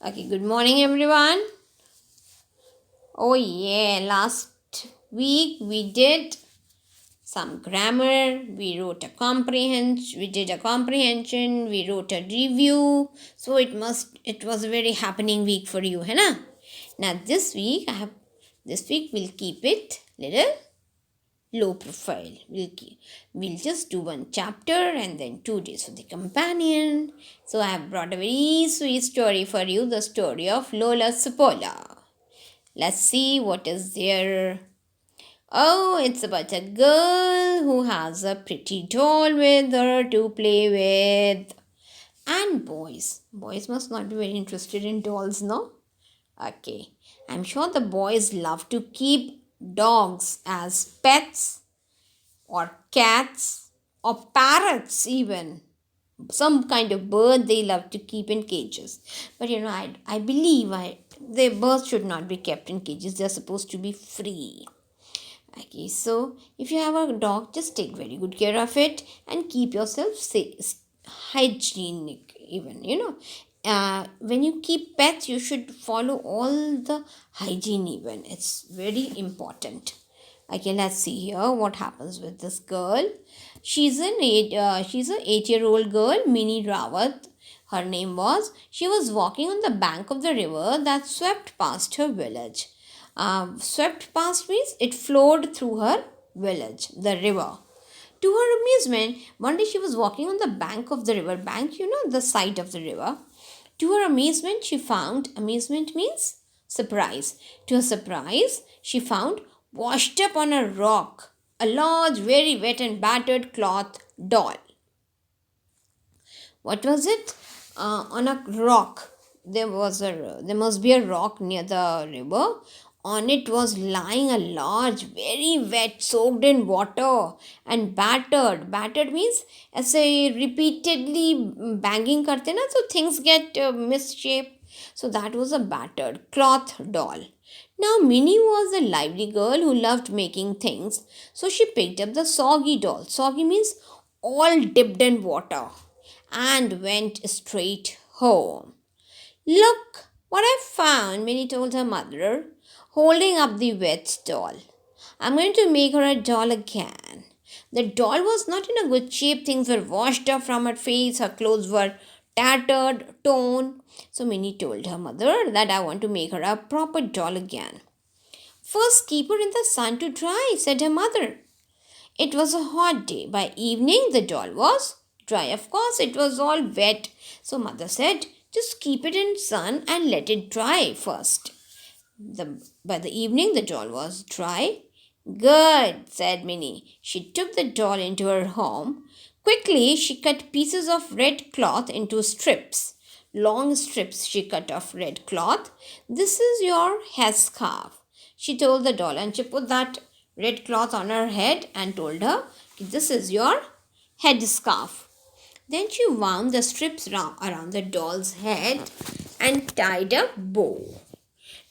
Okay, good morning everyone. Oh yeah, last week we did some grammar, we did a comprehension, we wrote a review. So it was a very happening week for you, है ना? Now this week we'll keep it little low profile. We'll just do one chapter and then 2 days for the companion. So I have brought a very sweet story for you, the story of Lola Sapola. Let's see what is there. Oh, it's about a girl who has a pretty doll with her to play with. And boys. Boys must not be very interested in dolls, no? Okay. I'm sure the boys love to keep dogs as pets or cats or parrots even. Some kind of bird they love to keep in cages. But I believe the birds should not be kept in cages. They're supposed to be free. Okay, so if you have a dog, just take very good care of it and keep yourself hygienic even, when you keep pets, you should follow all the hygiene even. It's very important. Okay, let's see here what happens with this girl. She's an 8-year-old girl, Mini Rawat. Her name was. She was walking on the bank of the river that swept past her village. Swept past means it flowed through her village, the river. To her amusement, one day she was walking on the bank of the river. Bank, the side of the river. To her amazement, amazement means surprise. To her surprise, she found washed up on a rock a large, very wet and battered cloth doll. What was it? On a rock. There must be a rock near the river. On it was lying a large, very wet, soaked in water and battered. Battered means as a repeatedly banging karte na, so things get misshaped. So that was a battered cloth doll. Now Minnie was a lively girl who loved making things. So she picked up the soggy doll. Soggy means all dipped in water and went straight home. Look what I found, Minnie told her mother, holding up the wet doll. I'm going to make her a doll again. The doll was not in a good shape. Things were washed off from her face. Her clothes were tattered, torn. So Minnie told her mother that I want to make her a proper doll again. First, keep her in the sun to dry, said her mother. It was a hot day. By evening, the doll was dry. Of course, it was all wet. So mother said, just keep it in sun and let it dry first. By the evening, the doll was dry. Good, said Minnie. She took the doll into her home. Quickly, she cut pieces of red cloth into strips. Long strips she cut of red cloth. This is your headscarf, she told the doll, and she put that red cloth on her head and told her, this is your headscarf. Then she wound the strips around the doll's head and tied a bow.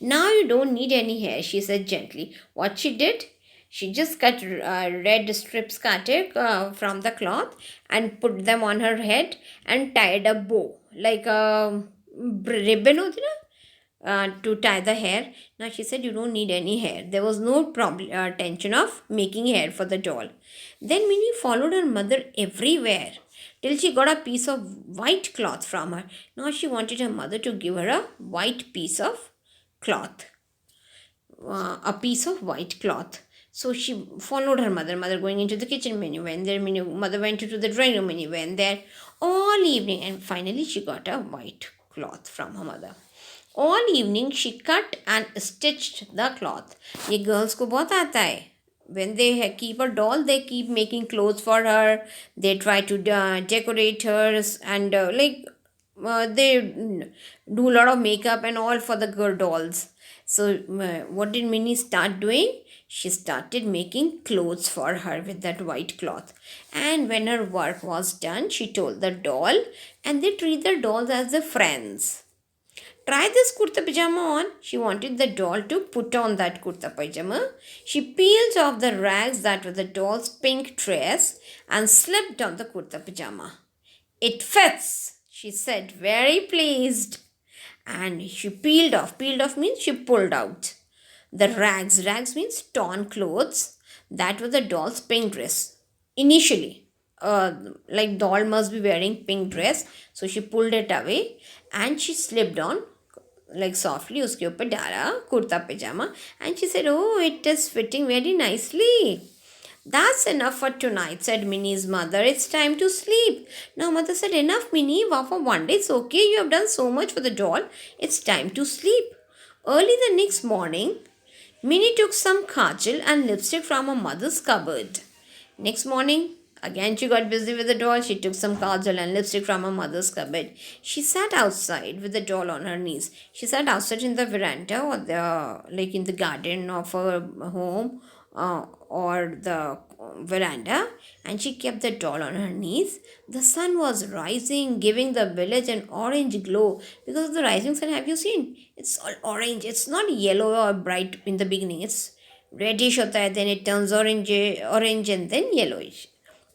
Now you don't need any hair, she said gently. What she did? She just cut red strips from the cloth and put them on her head and tied a bow like a ribbon to tie the hair. Now she said you don't need any hair. There was no tension of making hair for the doll. Then Minnie followed her mother everywhere till she got a piece of white cloth from her. Now she wanted her mother to give her a white piece of cloth. A piece of white cloth. So she followed her mother. Mother going into the kitchen, Minnie went there. Mother went into the drawing room, Minnie went there. All evening, and finally she got a white cloth from her mother. All evening she cut and stitched the cloth. ये girls को बहुत आता है. When they keep a doll, they keep making clothes for her. They try to decorate her and they do a lot of makeup and all for the girl dolls. So what did Minnie start doing? She started making clothes for her with that white cloth. And when her work was done, she told the doll, and they treat the dolls as their friends. Try this kurta pajama on. She wanted the doll to put on that kurta pajama. She peeled off the rags that were the doll's pink dress and slipped on the kurta pajama. It fits, she said, very pleased. and she peeled off. Peeled off means she pulled out the rags. Rags means torn clothes. That was the doll's pink dress. Initially, like doll must be wearing pink dress, so she pulled it away and she slipped on like softly उसके ऊपर डाला kurta pajama, and she said, "Oh, it is fitting very nicely." "That's enough for tonight," said Minnie's mother. "It's time to sleep." Now, mother said, "Enough, Minnie. Wow, for one day, it's okay. You have done so much for the doll. It's time to sleep." Early the next morning, Minnie took some kajal and lipstick from her mother's cupboard. Next morning, again she got busy with the doll. She took some kajal and lipstick from her mother's cupboard. She sat outside with the doll on her knees. She sat outside in the veranda or like in the garden of her home or the veranda, and she kept the doll on her knees. The sun was rising, giving the village an orange glow because of the rising sun. Have you seen? It's all orange. It's not yellow or bright in the beginning. It's reddish hota hai, then it turns orange and then yellowish.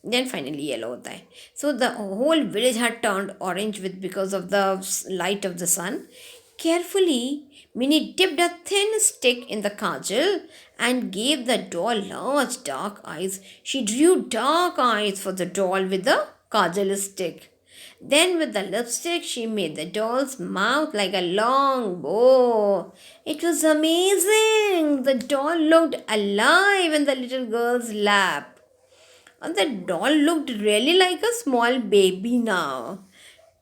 Then finally yellow hota hai. So the whole village had turned orange with because of the light of the sun. Carefully, Minnie dipped a thin stick in the kajal and gave the doll large dark eyes. She drew dark eyes for the doll with the kajal stick. Then, with the lipstick, she made the doll's mouth like a long bow. It was amazing. The doll looked alive in the little girl's lap. And the doll looked really like a small baby now.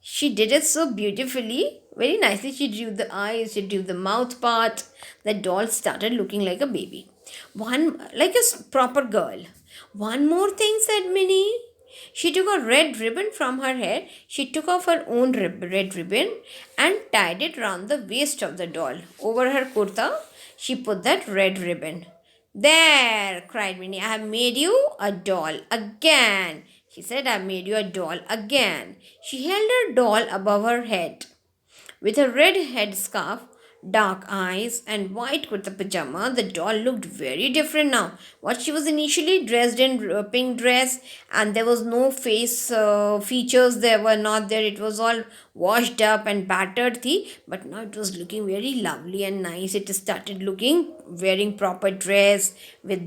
She did it so beautifully, very nicely. She drew the eyes, she drew the mouth part. The doll started looking like a baby. Like a proper girl. "One more thing," said Minnie. She took a red ribbon from her hair. She took off her own red ribbon and tied it round the waist of the doll. Over her kurta, she put that red ribbon. "There!" cried Minnie. "I have made you a doll again." She said, "I've made you a doll again." She held her doll above her head. With a red headscarf, dark eyes, and white kurta pajama, the doll looked very different now. What she was initially dressed in pink dress, and there was no face features. There were not there. It was all washed up and battered, but now it was looking very lovely and nice. It started looking wearing proper dress with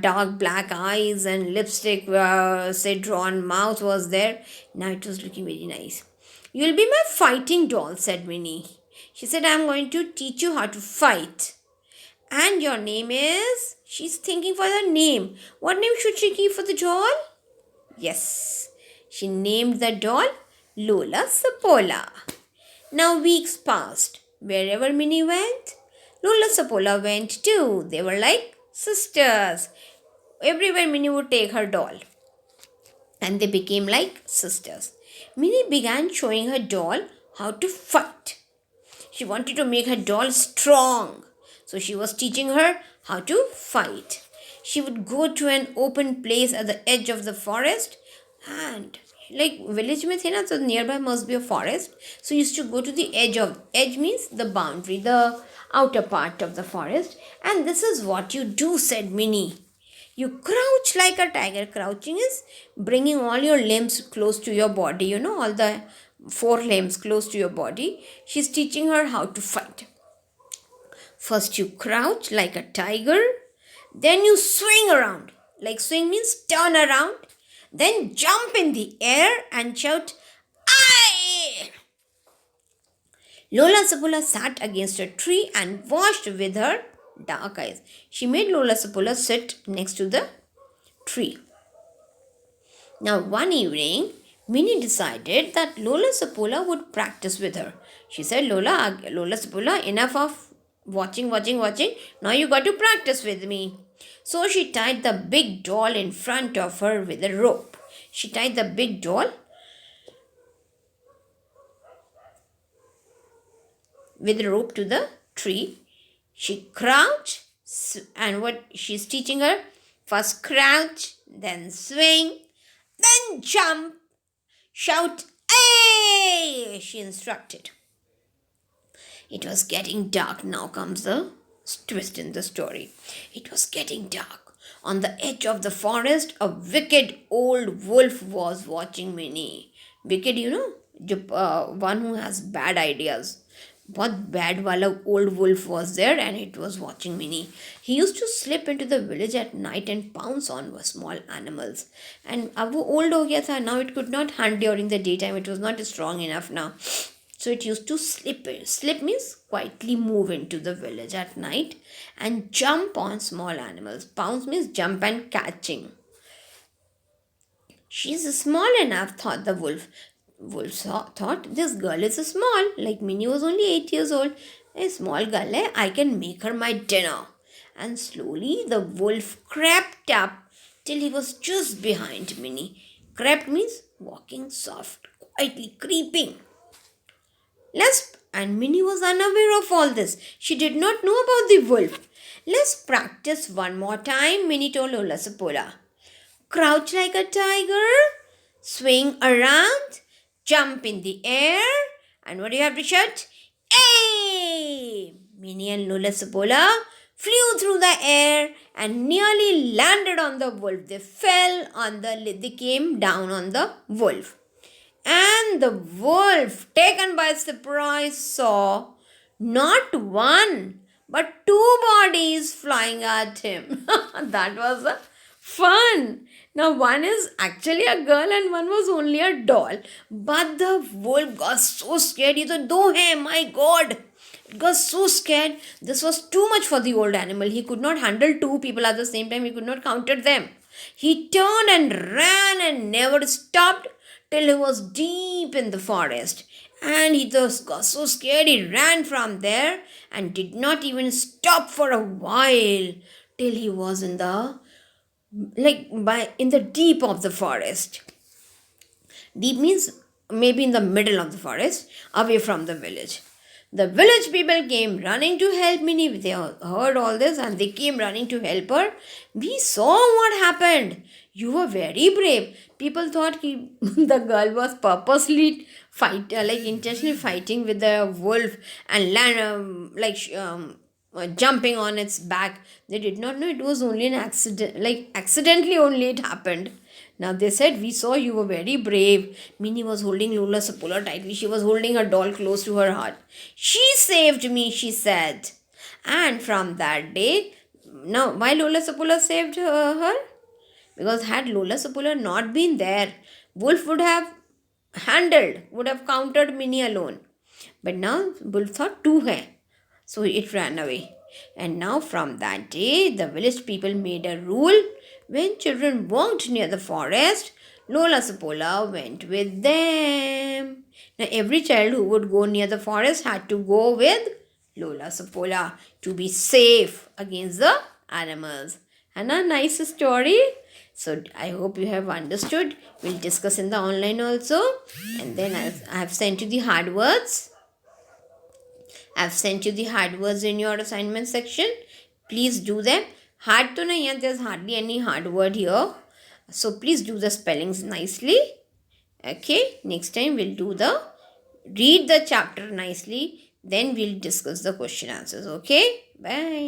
dark black eyes and lipstick, say drawn mouth was there. Now it was looking very nice. "You'll be my fighting doll," said Minnie. She said, "I'm going to teach you how to fight. And your name is..." She's thinking for the name. What name should she keep for the doll? Yes, she named the doll Lola Sapola. Now weeks passed. Wherever Minnie went, Lola Sapola went too. They were like sisters. Everywhere Minnie would take her doll, and they became like sisters. Minnie began showing her doll how to fight. She wanted to make her doll strong, so she was teaching her how to fight. She would go to an open place at the edge of the forest, and like village mein the na, so nearby must be a forest. So used to go to the edge means the boundary, the outer part of the forest. And this is what you do, said Minnie. You crouch like a tiger. Crouching is bringing all your limbs close to your body, all the four limbs close to your body. She's teaching her how to fight. First, you crouch like a tiger. Then, you swing around. Like swing means turn around. Then, jump in the air and shout, "Aye!" Lola Sapola sat against a tree and watched with her dark eyes. She made Lola Sapola sit next to the tree. Now, one evening, Minnie decided that Lola Sapola would practice with her. She said, Lola Sapola, enough of watching. Now you got to practice with me." So she tied the big doll in front of her with a rope. She tied the big doll with a rope to the tree. She crouched, and what she's teaching her, first crouch, then swing, then jump, shout, "Hey!" she instructed. It was getting dark. Now comes the twist in the story. It was getting dark. On the edge of the forest, a wicked old wolf was watching Minnie. Wicked, one who has bad ideas. What bad wala old wolf was there and it was watching Minnie. He used to slip into the village at night and pounce on small animals. And अब वो old हो गया था. Now it could not hunt during the daytime. It was not strong enough now. So it used to slip. Slip means quietly move into the village at night and jump on small animals. Pounce means jump and catching. She's small enough, thought the wolf. Thought this girl is small, like Minnie was only 8 years old. A small girl, I can make her my dinner. And slowly the wolf crept up till he was just behind Minnie. Crept means walking soft, quietly creeping. And Minnie was unaware of all this. She did not know about the wolf. Let's practice one more time, Minnie told Lola Sapola. Crouch like a tiger, swing around, jump in the air, and what do you have to shout? Hey! Minnie and Lola Sapola flew through the air and nearly landed on the wolf. They came down on the wolf. And the wolf, taken by surprise, saw not one but two bodies flying at him. That was a fun. Now, one is actually a girl and one was only a doll. But the wolf got so scared. He thought, "Do hai, my God." It got so scared. This was too much for the old animal. He could not handle two people at the same time. He could not counter them. He turned and ran and never stopped till he was deep in the forest. And he just got so scared he ran from there and did not even stop for a while till he was in the deep of the forest. Deep means maybe in the middle of the forest, away from the village. The village people came running to help Minnie. They heard all this and they came running to help her. We saw what happened. You were very brave. People thought the girl was purposely intentionally fighting with the wolf and jumping on its back. They did not know it was only an accident. Accidentally only it happened. Now they said, "We saw you were very brave." Minnie was holding Lola Sapola tightly. She was holding her doll close to her heart. "She saved me," she said. And from that day, now why Lola Sapola saved her? Because had Lola Sapola not been there, Wolf would have countered Minnie alone. But now Wolf thought two hai. So it ran away. And now from that day, the village people made a rule. When children walked near the forest, Lola Sapola went with them. Now every child who would go near the forest had to go with Lola Sapola to be safe against the animals. And a nice story. So I hope you have understood. We'll discuss in the online also. And then I have sent you the hard words. I've sent you the hard words in your assignment section. Please do them. Hard to nahi hai, there's hardly any hard word here. So please do the spellings nicely. Okay, next time we'll read the chapter nicely. Then we'll discuss the question answers. Okay, bye.